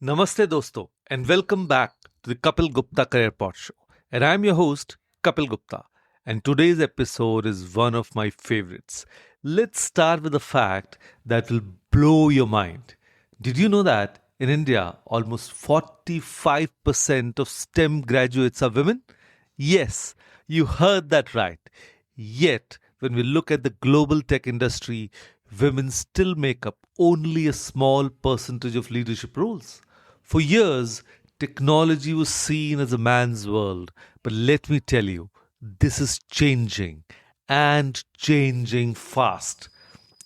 Namaste dosto and welcome back to the Kapil Gupta Career Pod Show. And I'm your host Kapil Gupta, and today's episode is one of my favorites. Let's start with a fact that will blow your mind. Did you know that in India almost 45% of STEM graduates are women? Yes, you heard that right. Yet, when we look at the global tech industry, women still make up only a small percentage of leadership roles. For years, technology was seen as a man's world, but let me tell you, this is changing and changing fast.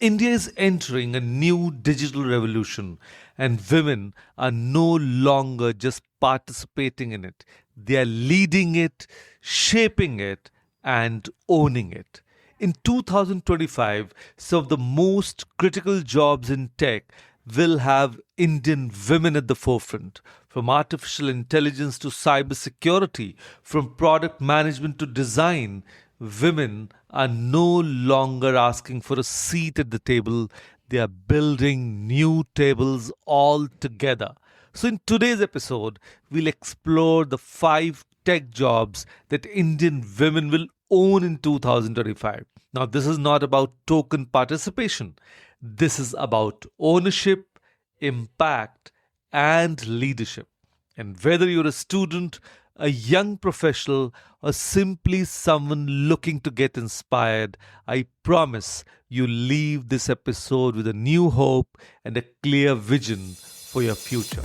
India is entering a new digital revolution, and women are no longer just participating in it. They are leading it, shaping it, and owning it. In 2025, some of the most critical jobs in tech will have Indian women at the forefront. From artificial intelligence to cybersecurity, from product management to design, women are no longer asking for a seat at the table. They are building new tables all together. So, in today's episode, we'll explore the five tech jobs that Indian women will own in 2025. Now, this is not about token participation, this is about ownership, impact, and leadership. And whether you're a student, a young professional, or simply someone looking to get inspired, I promise you leave this episode with a new hope and a clear vision for your future.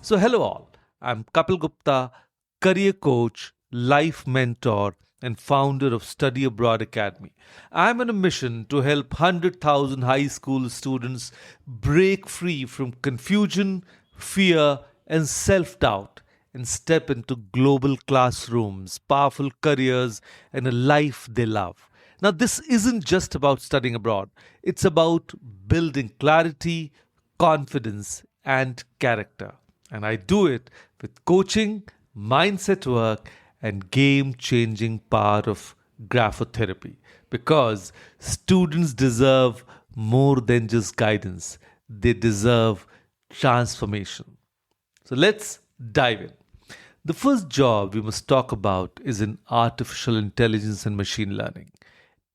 So, hello all. I'm Kapil Gupta, career coach, life mentor, and founder of Study Abroad Academy. I'm on a mission to help 100,000 high school students break free from confusion, fear, and self doubt and step into global classrooms, powerful careers, and a life they love. Now, this isn't just about studying abroad, it's about building clarity, confidence, and character. And I do it with coaching, mindset work, and game changing power of graphotherapy. Because students deserve more than just guidance, they deserve transformation. So let's dive in. The first job we must talk about is in artificial intelligence and machine learning.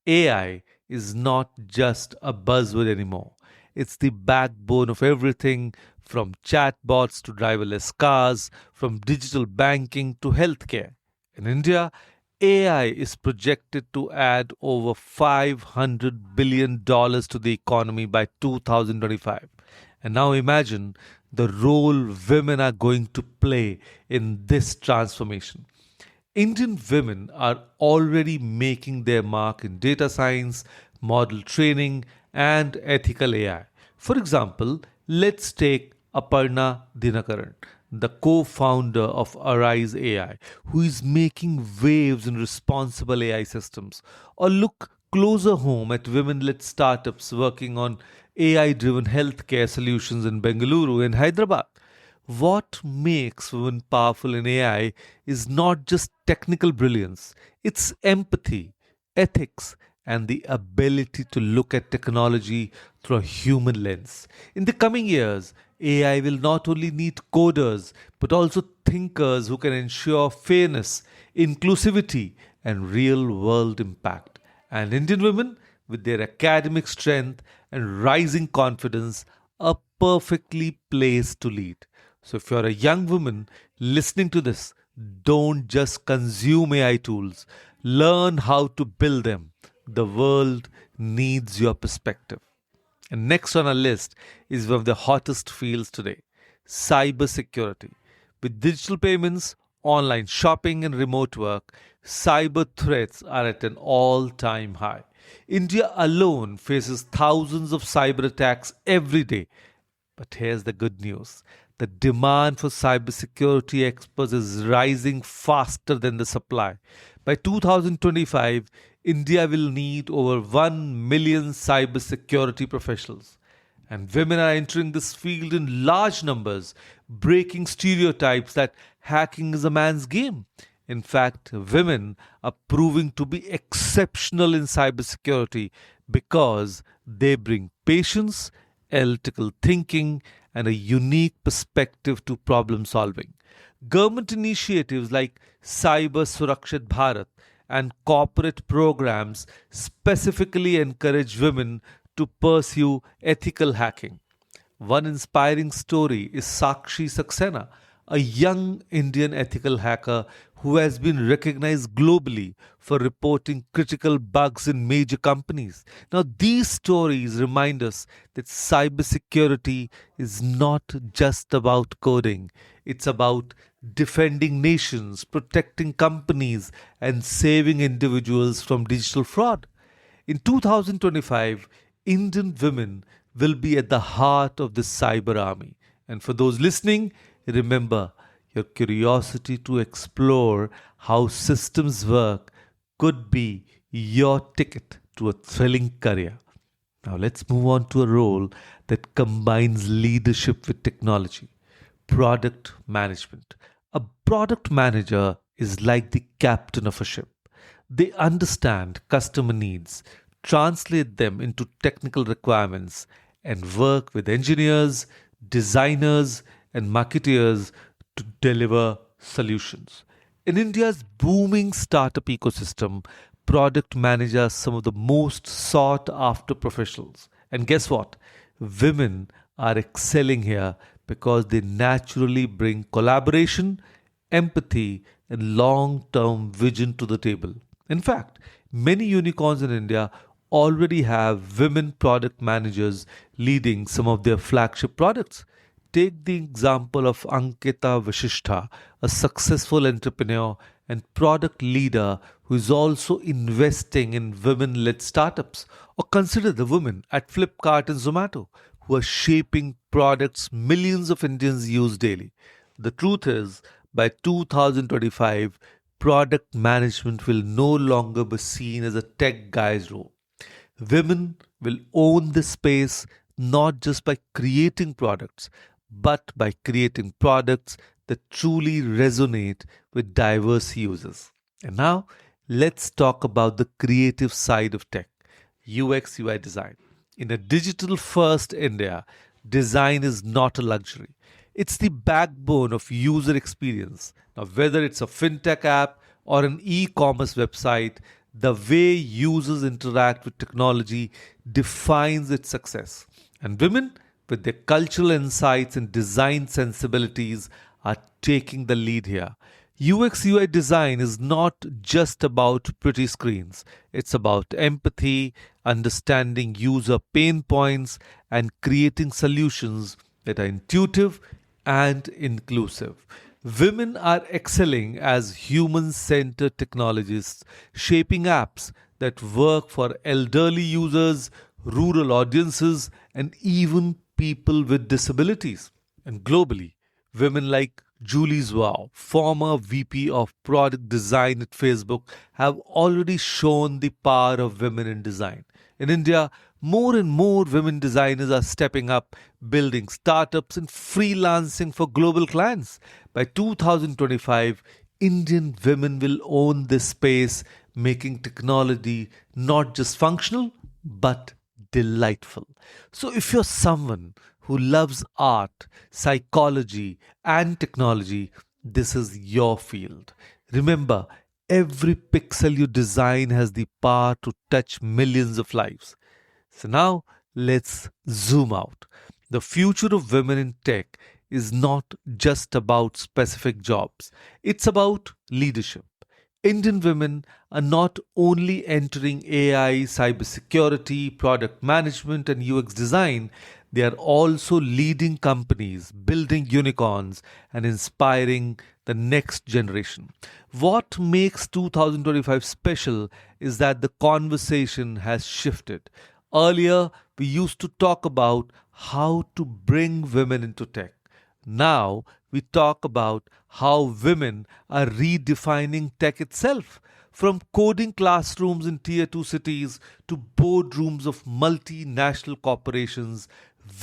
AI is not just a buzzword anymore. It's the backbone of everything from chatbots to driverless cars, from digital banking to healthcare. In India, AI is projected to add over $500 billion to the economy by 2025. And now imagine the role women are going to play in this transformation. Indian women are already making their mark in data science, model training, and ethical AI. For example, let's take Aparna Dinakaran, the co founder of Arise AI, who is making waves in responsible AI systems. Or look closer home at women led startups working on AI driven healthcare solutions in Bengaluru and Hyderabad. What makes women powerful in AI is not just technical brilliance, it's empathy, ethics, and the ability to look at technology through a human lens. In the coming years, AI will not only need coders but also thinkers who can ensure fairness, inclusivity, and real world impact. And Indian women, with their academic strength and rising confidence, are perfectly placed to lead. So, if you're a young woman listening to this, don't just consume AI tools, learn how to build them. The world needs your perspective. And next on our list is one of the hottest fields today, cybersecurity. With digital payments, online shopping, and remote work, cyber threats are at an all time high. India alone faces thousands of cyber attacks every day. But here's the good news, the demand for cybersecurity experts is rising faster than the supply. By 2025, India will need over 1 million cybersecurity professionals. And women are entering this field in large numbers, breaking stereotypes that hacking is a man's game. In fact, women are proving to be exceptional in cybersecurity because they bring patience, analytical thinking, and a unique perspective to problem solving. Government initiatives like Cyber Surakshit Bharat and corporate programs specifically encourage women to pursue ethical hacking. One inspiring story is Sakshi Saxena, a young Indian ethical hacker who has been recognized globally for reporting critical bugs in major companies. Now, these stories remind us that cybersecurity is not just about coding, it's about defending nations, protecting companies, and saving individuals from digital fraud. In 2025, Indian women will be at the heart of the cyber army. And for those listening, remember your curiosity to explore how systems work could be your ticket to a thrilling career. Now, let's move on to a role that combines leadership with technology: product management. A product manager is like the captain of a ship. They understand customer needs, translate them into technical requirements, and work with engineers, designers, and marketeers to deliver solutions. In India's booming startup ecosystem, product managers are some of the most sought after professionals. And guess what? Women are excelling here because they naturally bring collaboration, empathy, and long term vision to the table. In fact, many unicorns in India already have women product managers leading some of their flagship products. Take the example of Ankita Vishishtha, a successful entrepreneur and product leader who is also investing in women led startups. Or consider the women at Flipkart and Zomato who are shaping products millions of Indians use daily. The truth is, by 2025, product management will no longer be seen as a tech guy's role. Women will own this space not just by creating products, but by creating products that truly resonate with diverse users. And now, let's talk about the creative side of tech: UX UI design. In a digital first India, design is not a luxury. It's the backbone of user experience. Now, whether it's a fintech app or an e commerce website, the way users interact with technology defines its success. And women, with their cultural insights and design sensibilities, are taking the lead here. UX UI design is not just about pretty screens. It's about empathy, understanding user pain points, and creating solutions that are intuitive and inclusive. Women are excelling as human centered technologists, shaping apps that work for elderly users, rural audiences, and even people with disabilities. And globally, women like Julie Zhao, former VP of product design at Facebook, have already shown the power of women in design. In India, more and more women designers are stepping up, building startups and freelancing for global clients. By 2025, Indian women will own this space, making technology not just functional but delightful. So, if you're someone who loves art, psychology, and technology, this is your field. Remember, every pixel you design has the power to touch millions of lives. So now let's zoom out. The future of women in tech is not just about specific jobs, it's about leadership. Indian women are not only entering AI, cybersecurity, product management, and UX design, they are also leading companies, building unicorns, and inspiring the next generation. What makes 2025 special is that the conversation has shifted. Earlier, we used to talk about how to bring women into tech. Now, we talk about how women are redefining tech itself. From coding classrooms in tier 2 cities to boardrooms of multinational corporations,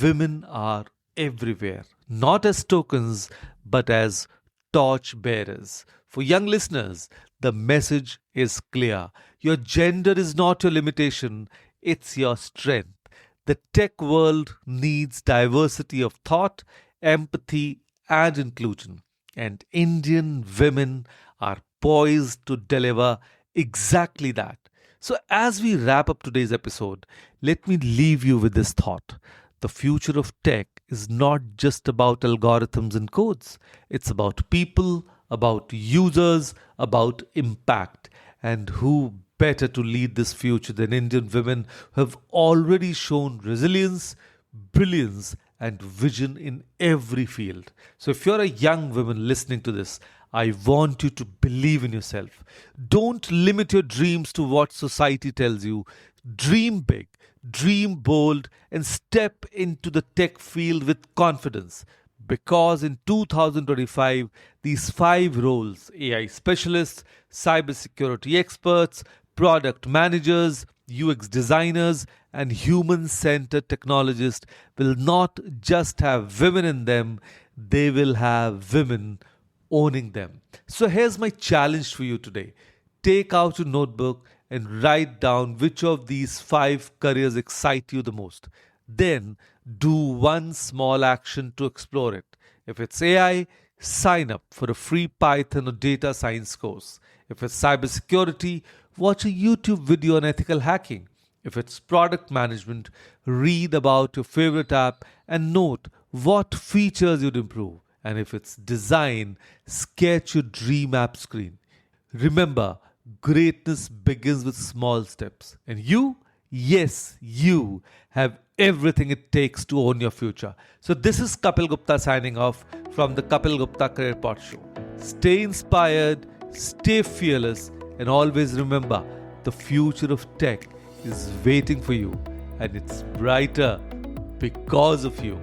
women are everywhere, not as tokens, but as torch bearers. For young listeners, the message is clear. Your gender is not your limitation, it's your strength. The tech world needs diversity of thought, empathy, and inclusion. And Indian women are poised to deliver exactly that. So, as we wrap up today's episode, let me leave you with this thought. The future of tech is not just about algorithms and codes, it's about people, about users, about impact. And who better to lead this future than Indian women who have already shown resilience, brilliance, and vision in every field. So, if you're a young woman listening to this, I want you to believe in yourself. Don't limit your dreams to what society tells you. Dream big, dream bold, and step into the tech field with confidence. Because in 2025, these five roles, AI specialists, cybersecurity experts, product managers, UX designers, and human centered technologists will not just have women in them, they will have women owning them. So here's my challenge for you today. Take out your notebook and write down which of these five careers excite you the most. Then do one small action to explore it. If it's AI, sign up for a free Python or data science course. If it's cybersecurity, watch a YouTube video on ethical hacking. If it's product management, read about your favorite app and note what features you'd improve. And if it's design, sketch your dream app screen. Remember, greatness begins with small steps. And you, yes, you have everything it takes to own your future. So this is Kapil Gupta signing off from the Kapil Gupta Career Pod Show. Stay inspired, stay fearless, and always remember the future of tech is waiting for you and it's brighter because of you.